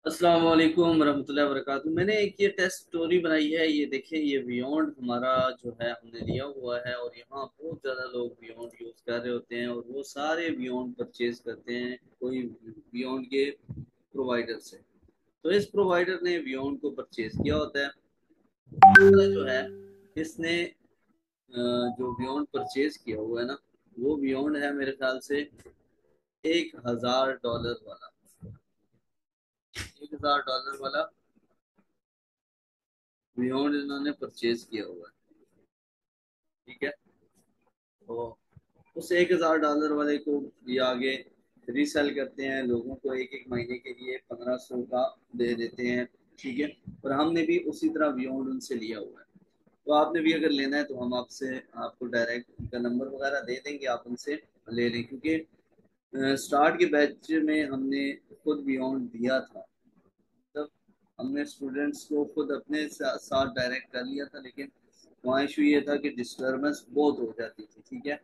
अस्सलाम वालेकुम रहमतुल्लाहि व बरकातुहू। मैंने एक ये टेस्ट स्टोरी बनाई है, ये देखें। ये बियॉन्ड हमारा जो है हमने लिया हुआ है, और यहाँ बहुत ज़्यादा लोग बियॉन्ड यूज़ कर रहे होते हैं, और वो सारे बियॉन्ड परचेज करते हैं कोई बियॉन्ड के प्रोवाइडर से। तो इस प्रोवाइडर ने बियॉन्ड को परचेज किया होता है। दूसरा जो है, इसने जो बियॉन्ड परचेज किया हुआ है ना, वो बियॉन्ड है मेरे ख्याल से $1000 वाला। $1000 वाला बियॉन्ड इन्होंने परचेज किया हुआ है। ठीक है। तो उस $1000 वाले को ये आगे रीसेल करते हैं, लोगों को एक एक महीने के लिए 1500 का दे देते हैं। ठीक है। और हमने भी उसी तरह बियॉन्ड उनसे लिया हुआ है। तो आपने भी अगर लेना है तो हम आपसे आपको डायरेक्ट उनका नंबर वगैरह दे देंगे, आप उनसे ले लें। क्योंकि स्टार्ट के बैच में हमने खुद बियॉन्ड दिया था, तब हमने स्टूडेंट्स को खुद अपने साथ डायरेक्ट कर लिया था, लेकिन वहाँ इशू ये था कि डिस्टर्बेंस बहुत हो जाती थी। ठीक है।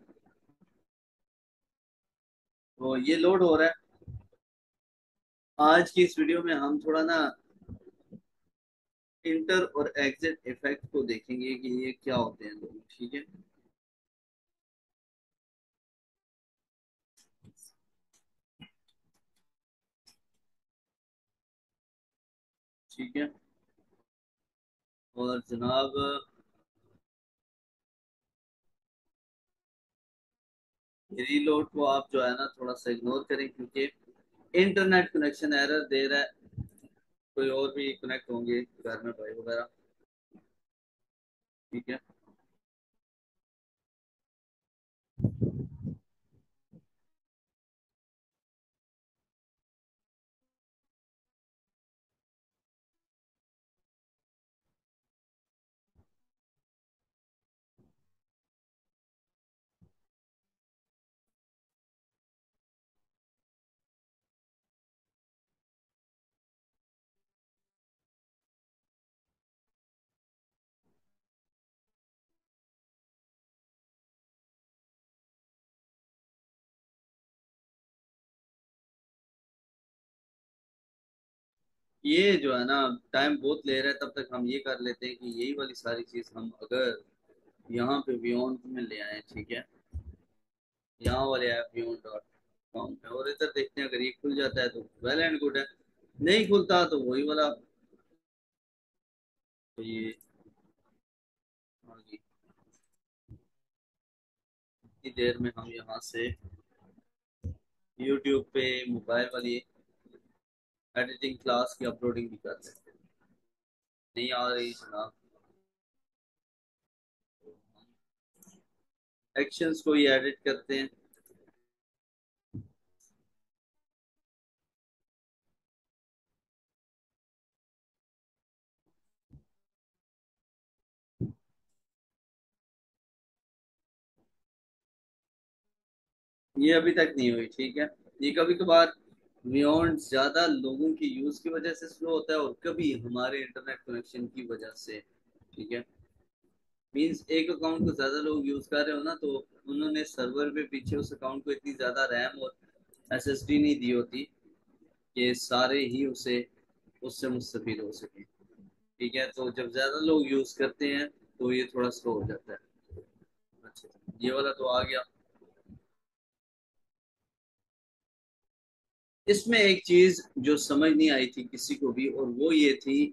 तो ये लोड हो रहा है। आज की इस वीडियो में हम थोड़ा ना इंटर और एग्जिट इफेक्ट को देखेंगे कि ये क्या होते हैं दोनों। ठीक है। ठीक है। और जनाब, रीलोड को आप जो है ना थोड़ा सा इग्नोर करें, क्योंकि इंटरनेट कनेक्शन एरर दे रहा है। कोई और भी कनेक्ट होंगे घर में, भाई वगैरह। ठीक है। ये जो है ना टाइम बहुत ले रहा है, तब तक हम ये कर लेते हैं कि यही वाली सारी चीज हम अगर यहाँ पे बियॉन्ड में ले आए। ठीक है। यहाँ वाले ऐप bion.com पे, और इधर देखते हैं, अगर ये खुल जाता है तो वेल एंड गुड है। नहीं खुलता तो वही वाला। तो ये आगे इतनी देर में हम यहाँ से यूट्यूब पे मोबाइल वाली एडिटिंग क्लास की अपलोडिंग भी कर सकते हैं। नहीं आ रही जनाब, एक्शंस को ही एडिट करते हैं। ये अभी तक नहीं हुई। ठीक है। ये कभी कभार बियॉन्ड ज्यादा लोगों की यूज की वजह से स्लो होता है, और कभी हमारे इंटरनेट कनेक्शन की वजह से। ठीक है। मीन्स एक अकाउंट को ज्यादा लोग यूज कर रहे हो ना, तो उन्होंने सर्वर पे पीछे उस अकाउंट को इतनी ज्यादा रैम और एसएसडी नहीं दी होती कि सारे ही उसे उससे मुस्तफिद हो सके। ठीक है। तो जब ज्यादा लोग यूज करते हैं तो ये थोड़ा स्लो हो जाता है। अच्छा, ये वाला तो आ गया। इसमें एक चीज जो समझ नहीं आई थी किसी को भी, और वो ये थी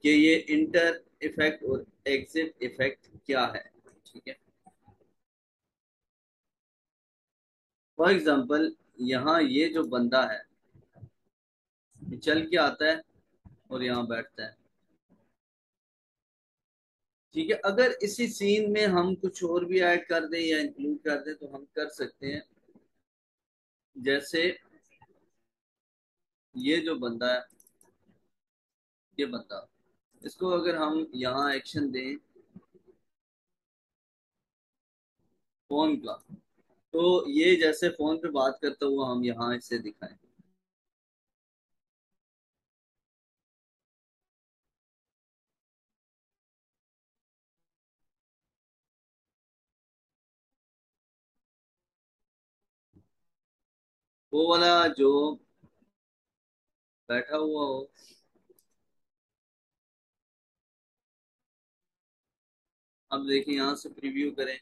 कि ये इंटर इफेक्ट और एग्जिट इफेक्ट क्या है। ठीक है। फॉर एग्जाम्पल, यहाँ ये जो बंदा है, ये चल के आता है और यहाँ बैठता है। ठीक है। अगर इसी सीन में हम कुछ और भी ऐड कर दें या इंक्लूड कर दें तो हम कर सकते हैं। जैसे ये जो बंदा है, ये बंदा, इसको अगर हम यहाँ एक्शन दें फोन का, तो ये जैसे फोन पे बात करता हुआ हम यहाँ इसे दिखाएं। वो वाला जो बैठा हुआ हो। अब देखिए यहाँ से प्रीव्यू करें,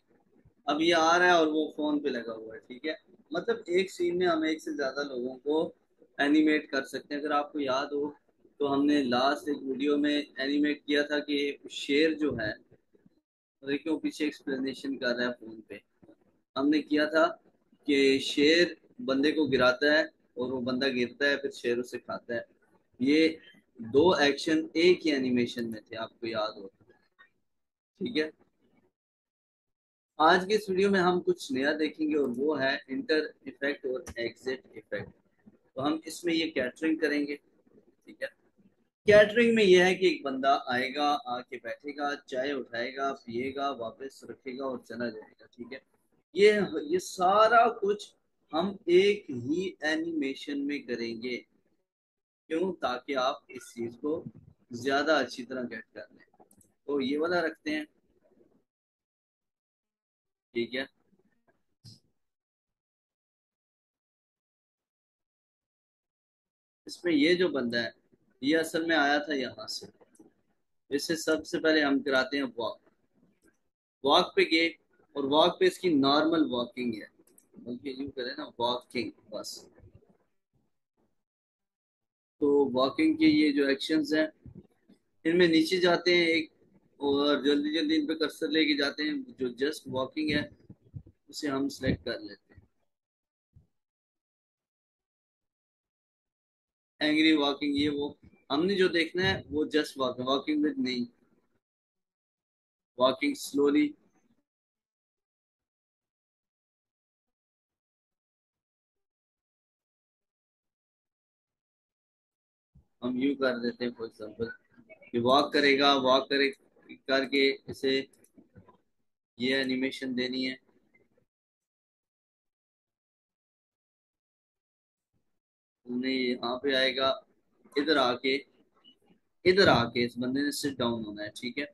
अब ये आ रहा है और वो फोन पे लगा हुआ है, ठीक है। मतलब एक सीन में हम एक से ज्यादा लोगों को एनिमेट कर सकते हैं। अगर आपको याद हो तो हमने लास्ट एक वीडियो में एनिमेट किया था कि शेर जो है, देखिए वो पीछे एक्सप्लेनेशन कर रहा है फोन पे। हमने किया था कि शेर बंदे को गिराता है और वो बंदा गिरता है, फिर शेर उसे खाता है। ये दो एक्शन एक ही एनिमेशन में थे, आपको याद हो, ठीक है। आज के इस वीडियो में हम कुछ नया देखेंगे और वो है इंटर इफेक्ट और एग्जिट इफेक्ट। तो हम इसमें ये कैटरिंग करेंगे, ठीक है। कैटरिंग में ये है कि एक बंदा आएगा, आके बैठेगा, चाय उठाएगा, पिएगा, वापस रखेगा और चला जाएगा, ठीक है। ये ये सारा कुछ हम एक ही एनिमेशन में करेंगे। क्यों? ताकि आप इस चीज को ज्यादा अच्छी तरह गेट कर लें। तो ये वाला रखते हैं, ठीक है। इसमें ये जो बंदा है, ये असल में आया था यहाँ से। इससे सबसे पहले हम कराते हैं वॉक। वॉक पे गए और वॉक पे इसकी नॉर्मल वॉकिंग है, बल्कि यूं करें ना, वॉकिंग बस। तो वॉकिंग के ये जो एक्शंस हैं, इनमें नीचे जाते हैं एक, और जल्दी जल्दी इन पे कर्सर लेके जाते हैं। जो जस्ट वॉकिंग है उसे हम सिलेक्ट कर लेते हैं। एंग्री वॉकिंग, ये वो हमने जो देखना है वो जस्ट वॉकिंग, वॉकिंग विद नहीं, वॉकिंग स्लोली। हम यू कर देते हैं फॉर एग्जाम्पल कि वॉक करेगा, वॉक करे करके इसे ये एनिमेशन देनी है। उन्हें यहाँ पे आएगा, इधर आके, इधर आके इस बंदे ने सिट डाउन होना है, ठीक है।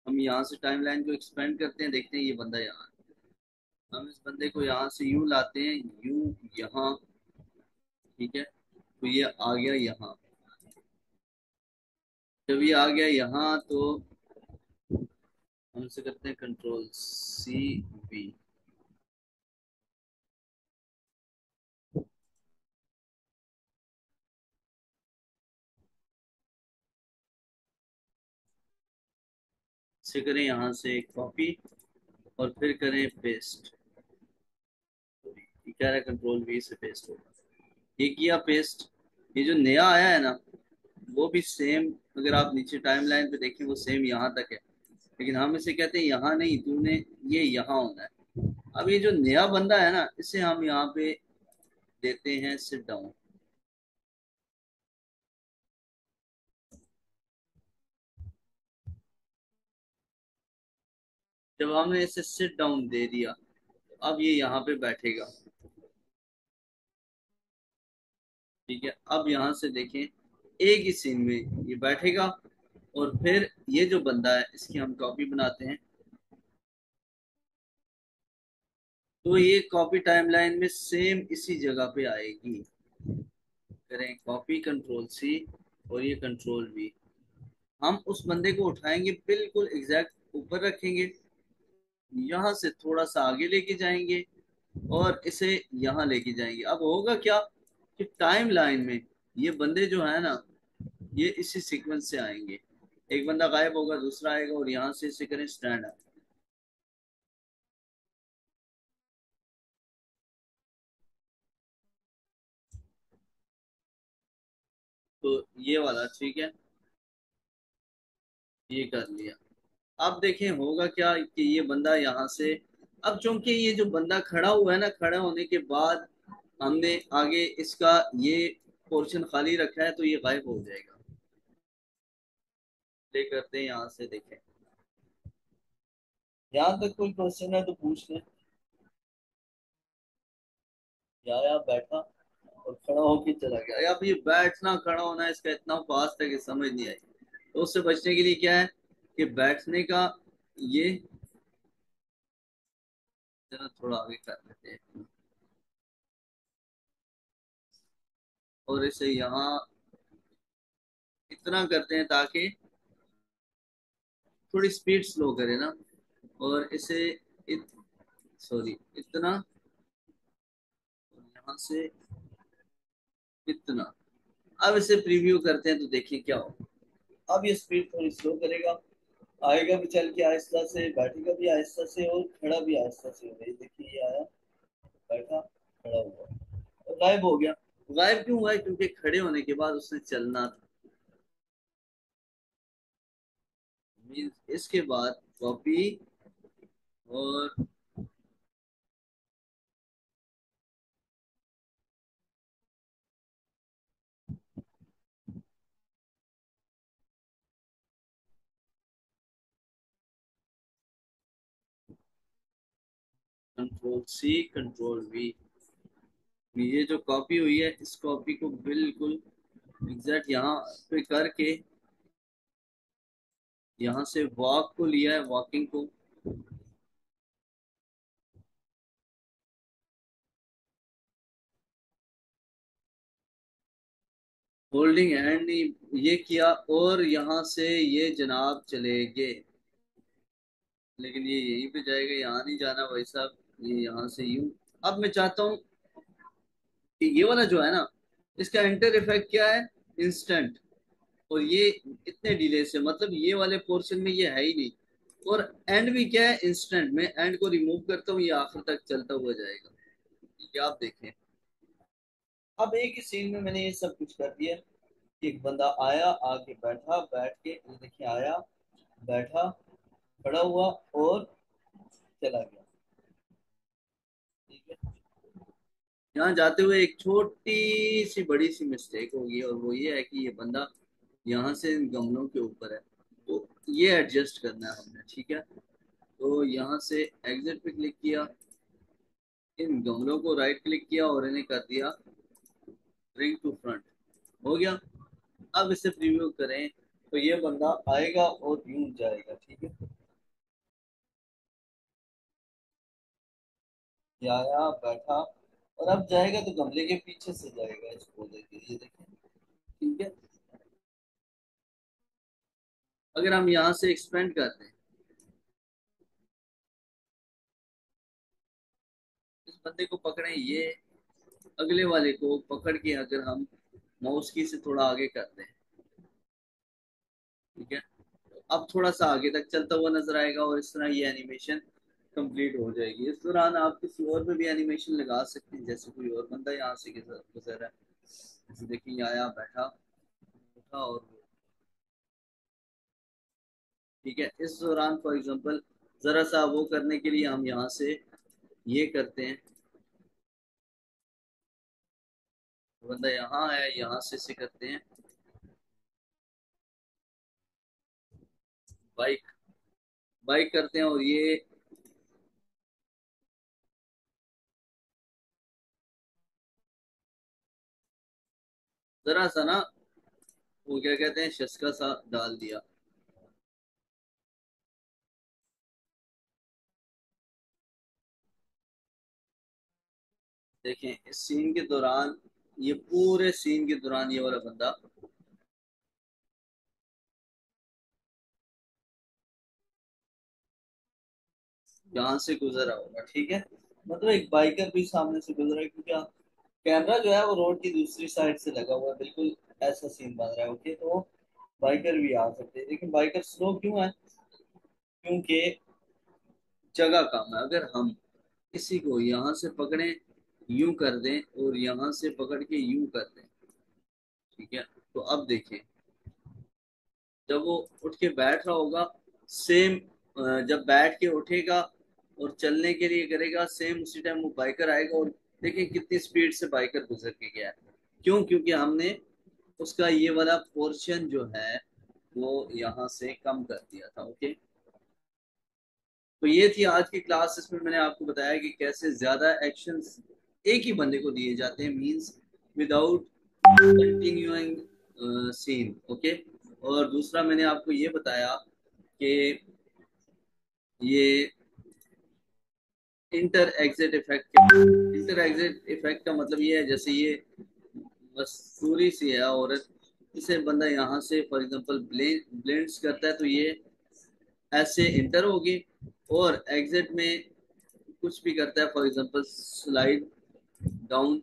हम यहाँ से टाइमलाइन को एक्सपेंड करते हैं, देखते हैं ये बंदा यहाँ है। हम इस बंदे को यहाँ से यू लाते हैं, यू यहाँ, ठीक है। तो ये आ गया यहाँ। जब ये आ गया यहाँ तो हम इसे करते हैं कंट्रोल सी वी। इसे करें यहाँ से कॉपी और फिर करें पेस्ट। ये कह रहा है कंट्रोल वी से पेस्ट होगा, ये किया पेस्ट। ये जो नया आया है ना, वो भी सेम, अगर आप नीचे टाइमलाइन पे देखें वो सेम यहाँ तक है। लेकिन हम इसे कहते हैं यहाँ नहीं, तूने ये यहाँ होना है। अब ये जो नया बंदा है ना, इसे हम यहाँ पे देते हैं सिट डाउन। जब हमने इसे सिट डाउन दे दिया तो अब ये यहाँ पे बैठेगा, ठीक है। अब यहाँ से देखें, एक ही सीन में ये बैठेगा और फिर ये जो बंदा है इसकी हम कॉपी बनाते हैं। तो ये कॉपी टाइमलाइन में सेम इसी जगह पे आएगी। करें कॉपी कंट्रोल सी और ये कंट्रोल वी। हम उस बंदे को उठाएंगे, बिल्कुल एग्जैक्ट ऊपर रखेंगे, यहाँ से थोड़ा सा आगे लेके जाएंगे और इसे यहाँ लेके जाएंगे। अब होगा क्या कि टाइम लाइन में ये बंदे जो है ना, ये इसी सीक्वेंस से आएंगे। एक बंदा गायब होगा, दूसरा आएगा और यहाँ से इसे करें स्टैंड अप। तो ये वाला ठीक है, ये कर लिया। अब देखें होगा क्या कि ये बंदा यहाँ से, अब चूंकि ये जो बंदा खड़ा हुआ है ना, खड़ा होने के बाद हमने आगे इसका ये पोर्शन खाली रखा है तो ये गायब हो जाएगा। प्ले करते हैं यहाँ से, देखें। यहाँ तक कोई क्वेश्चन है तो पूछ लें। यार आप बैठा और खड़ा होके चला गया। अब ये बैठना खड़ा होना इसका इतना फास्ट है कि समझ नहीं आई। तो उससे बचने के लिए क्या है कि बैठने का ये, जरा थोड़ा आगे कर लेते हैं। और इसे यहाँ इतना करते हैं ताकि थोड़ी स्पीड स्लो करे ना, और इसे सॉरी इतना, यहाँ से इतना। अब इसे प्रीव्यू करते हैं तो देखिए क्या हो। अब ये स्पीड थोड़ी स्लो करेगा, आएगा भी चल के आहिस्ता से, बैठेगा भी आहिस्ता से और खड़ा भी आहिस्ता से होगा। ये देखिए ये आया, बैठा, खड़ा हुआ और गायब हो गया। गायब क्यों हुआ है? क्योंकि खड़े होने के बाद उसने चलना था। मीन्स इसके बाद कॉपी और कंट्रोल सी कंट्रोल वी। ये जो कॉपी हुई है इस कॉपी को बिल्कुल एग्जैक्ट यहाँ पे करके यहाँ से वॉक को लिया है, वॉकिंग को, होल्डिंग हैंड ये किया, और यहाँ से ये जनाब चले गए। लेकिन ये यहीं पे जाएगा, यहाँ नहीं जाना भाई साहब, ये यहाँ से यूं। अब मैं चाहता हूँ कि ये वाला जो है ना, इसका एंटर इफेक्ट क्या है? इंस्टेंट। और ये इतने डिले से, मतलब ये वाले पोर्शन में ये है ही नहीं। और एंड भी क्या है? इंस्टेंट। में एंड को रिमूव करता हूँ, ये आखिर तक चलता हुआ जाएगा। ये आप देखें। अब एक ही सीन में मैंने ये सब कुछ कर दिया। एक बंदा आया, आके बैठा, बैठ के ये देखिए आया, बैठा, खड़ा हुआ और चला गया। ठीक है। यहाँ जाते हुए एक छोटी सी बड़ी सी मिस्टेक होगी, और वो ये है कि ये बंदा यहाँ से इन गमलों के ऊपर है, तो ये एडजस्ट करना है हमने। ठीक है। तो यहाँ से एग्जिट पे क्लिक किया, इन गमलों को राइट क्लिक किया और इन्हें कर दिया ब्रिंग टू फ्रंट। हो गया। अब इसे प्रीव्यू करें तो ये बंदा आएगा और यूं जाएगा। ठीक है। ये आया, बैठा, और अब जाएगा तो गमले के पीछे से जाएगा इस पौधे के। ये देखें। ठीक है। अगर हम यहाँ से एक्सपेंड करते हैं, इस बंदे को पकड़े, ये अगले वाले को पकड़ के अगर हम माउस की से थोड़ा आगे करते हैं, ठीक है, तो अब थोड़ा सा आगे तक चलता हुआ नजर आएगा, और इस तरह ये एनिमेशन कंप्लीट हो जाएगी। इस दौरान आप किसी और पे भी एनिमेशन लगा सकते हैं, जैसे कोई और बंदा यहाँ से गुजर रहा है, जैसे देखिए आया, बैठा, उठा और ठीक है। इस दौरान फॉर एग्जांपल जरा सा वो करने के लिए हम यहाँ से ये करते हैं, बंदा यहाँ है, यहाँ से करते हैं बाइक, बाइक करते हैं, और ये जरा सा ना, वो क्या कहते हैं, शस्का सा डाल दिया। देखें इस सीन के दौरान, ये पूरे सीन के दौरान ये वाला बंदा यहाँ से गुजरा होगा। ठीक है। मतलब एक बाइकर भी सामने से गुजरा है, क्योंकि कैमरा जो है वो रोड की दूसरी साइड से लगा हुआ है, बिल्कुल ऐसा सीन बन रहा है। ओके, तो बाइकर भी आ सकते हैं, लेकिन बाइकर स्लो क्यों है? क्योंकि जगह कम है। अगर हम किसी को यहाँ से पकड़े, यूं कर दें, और यहाँ से पकड़ के यूं कर दें, ठीक है, तो अब देखें, जब वो उठ के बैठ रहा होगा, सेम जब बैठ के उठेगा और चलने के लिए करेगा, सेम उसी टाइम वो बाइकर आएगा, और देखिए कितनी स्पीड से बाइकर गुजर के गया है। क्यों? क्योंकि हमने उसका ये वाला पोर्शन जो है वो यहाँ से कम कर दिया था। ओके। तो ये थी आज की क्लास। इसमें मैंने आपको बताया कि कैसे ज्यादा एक्शंस एक ही बंदे को दिए जाते हैं, means without continuing scene. Okay. और दूसरा मैंने आपको ये बताया कि ये inter exit effect, inter exit effect का मतलब ये है, जैसे ये बस पूरी सी है औरत। इसे बंदा यहाँ से फॉर एग्जांपल ब्लेंड्स करता है तो ये ऐसे इंटर होगी, और एग्जिट में कुछ भी करता है फॉर एग्जांपल स्लाइड डाउन,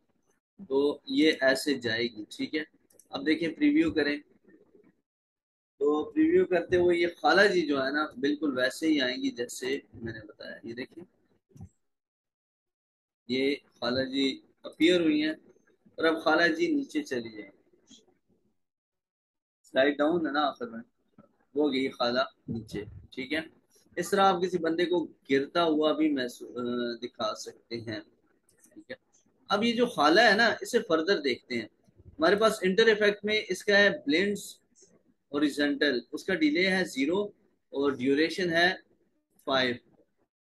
तो ये ऐसे जाएगी। ठीक है, अब देखिए प्रीव्यू करें, तो प्रीव्यू करते हुए ये खाला जी जो है ना बिल्कुल वैसे ही आएंगी जैसे मैंने बताया। ये देखिए, ये खाला जी अपीयर हुई हैं, और अब खाला जी नीचे चली जाएंगी। स्लाइड डाउन है ना आखिर में, वो गई खाला नीचे। ठीक है, इस तरह आप किसी बंदे को गिरता हुआ भी महसूस दिखा सकते हैं। ठीक है, अब ये जो खाला है ना, इसे फर्दर देखते हैं। हमारे पास इंटर इफेक्ट में इसका है ब्लेंड्स ओरिजेंटल, उसका डिले है 0 और ड्यूरेशन है 5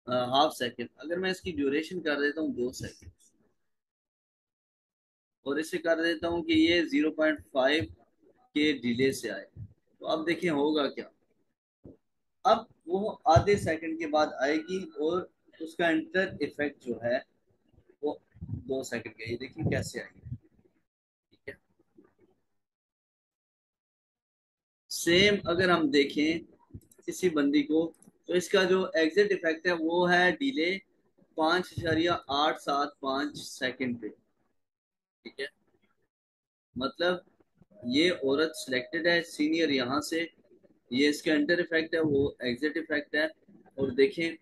हाफ सेकेंड। अगर मैं इसकी ड्यूरेशन कर देता हूँ 2 सेकेंड, और इसे कर देता हूँ कि ये 0.5 के डिले से आए, तो अब देखिए होगा क्या। अब वो आधे सेकंड के बाद आएगी, और उसका इंटर इफेक्ट जो है वो 2 सेकंड का। ये देखिए कैसे आएगी। ठीक है, सेम अगर हम देखें किसी बंदी को, तो इसका जो एग्जिट इफेक्ट है वो है डिले 5.875 सेकंड पे। ठीक है, मतलब ये औरत सिलेक्टेड है सीनियर यहाँ से, ये इसका इंटर इफेक्ट है, वो एग्जिट इफेक्ट है। और देखें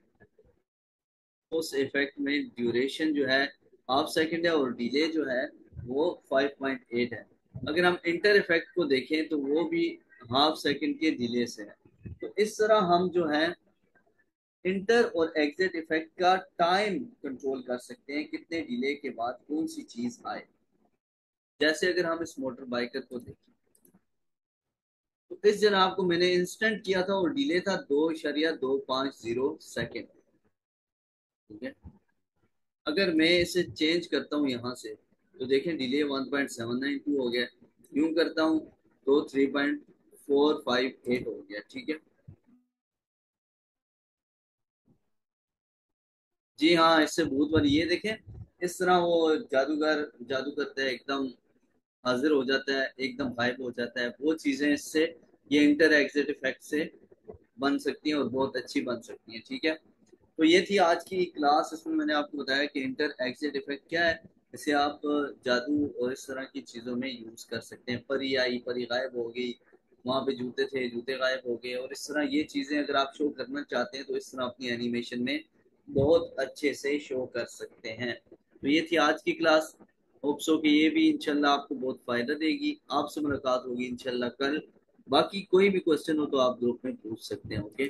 उस इफेक्ट में ड्यूरेशन जो है हाफ सेकंड है, और डिले जो है वो 5.8 है। अगर हम इंटर इफेक्ट को देखें तो वो भी हाफ सेकंड के डिले से है। तो इस तरह हम जो है इंटर और एग्जिट इफेक्ट का टाइम कंट्रोल कर सकते हैं, कितने डिले के बाद कौन सी चीज आए। जैसे अगर हम इस मोटर बाइकर को देखें, तो इस जनाब को मैंने इंस्टेंट किया था और डिले था 2.250 सेकेंड। ठीक है, अगर मैं इसे चेंज करता हूँ यहाँ से, तो देखें डिले 1.792 हो गया। यूं करता हूँ तो 3.458 हो गया। ठीक है, जी हाँ, इससे भूत वाली ये देखें, इस तरह वो जादूगर जादू करता है, एकदम हाजिर हो जाता है, एकदम गायब हो जाता है। वो चीजें इससे, ये इंटर एग्जिट इफेक्ट से बन सकती हैं, और बहुत अच्छी बन सकती हैं। ठीक है, तो ये थी आज की क्लास। इसमें मैंने आपको बताया कि इंटर एग्जिट इफेक्ट क्या है, इसे आप जादू और इस तरह की चीज़ों में यूज़ कर सकते हैं। परी आई, परी गायब हो गई, वहाँ पे जूते थे, जूते गायब हो गए, और इस तरह ये चीज़ें अगर आप शो करना चाहते हैं तो इस तरह अपनी एनिमेशन में बहुत अच्छे से शो कर सकते हैं। तो ये थी आज की क्लास। होप सो कि ये भी इंशाल्लाह आपको बहुत फ़ायदा देगी। आपसे मुलाकात होगी इंशाल्लाह कल। बाकी कोई भी क्वेश्चन हो तो आप ग्रुप में पूछ सकते हैं। ओके।